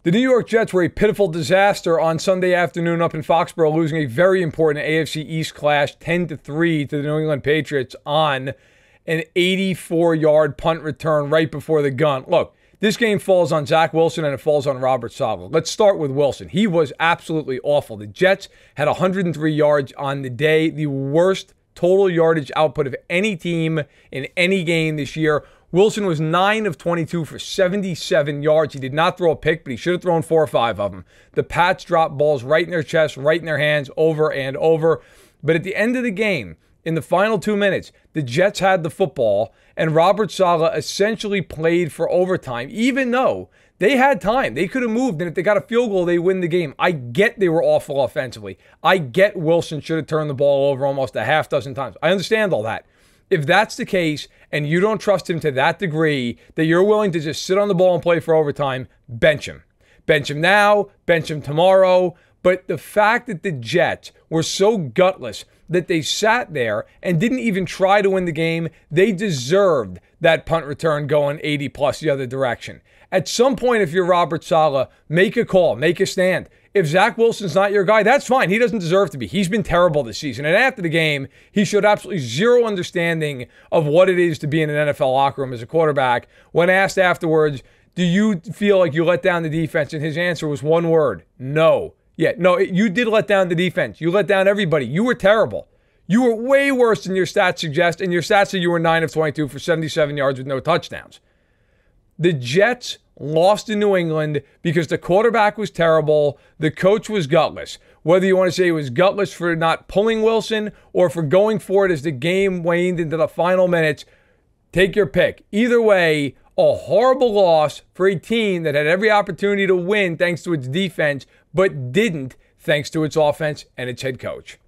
The New York Jets were a pitiful disaster on Sunday afternoon up in Foxborough, losing a very important AFC East clash 10-3 to the New England Patriots on an 84-yard punt return right before the gun. Look, this game falls on Zach Wilson and it falls on Robert Saleh. Let's start with Wilson. He was absolutely awful. The Jets had 103 yards on the day, the worst total yardage output of any team in any game this year. Wilson was 9 of 22 for 77 yards. He did not throw a pick, but he should have thrown 4 or 5 of them. The Pats dropped balls right in their chest, right in their hands, over and over. But at the end of the game, in the final 2 minutes, the Jets had the football, and Robert Saleh essentially played for overtime, even though they had time. They could have moved, and if they got a field goal, they win the game. I get they were awful offensively. I get Wilson should have turned the ball over almost a half dozen times. I understand all that. If that's the case, and you don't trust him to that degree that you're willing to just sit on the ball and play for overtime, bench him. Bench him now, bench him tomorrow. But the fact that the Jets were so gutless that they sat there and didn't even try to win the game, they deserved that punt return going 80 plus the other direction. At some point, if you're Robert Saleh, make a call, make a stand. If Zach Wilson's not your guy, that's fine. He doesn't deserve to be. He's been terrible this season. And after the game, he showed absolutely zero understanding of what it is to be in an NFL locker room as a quarterback. When asked afterwards, do you feel like you let down the defense? And his answer was one word, no. Yeah, no, you did let down the defense. You let down everybody. You were terrible. You were way worse than your stats suggest, and your stats say you were 9 of 22 for 77 yards with no touchdowns. The Jets lost in New England because the quarterback was terrible, the coach was gutless. Whether you want to say he was gutless for not pulling Wilson or for going for it as the game waned into the final minutes, take your pick. Either way, a horrible loss for a team that had every opportunity to win thanks to its defense, but didn't thanks to its offense and its head coach.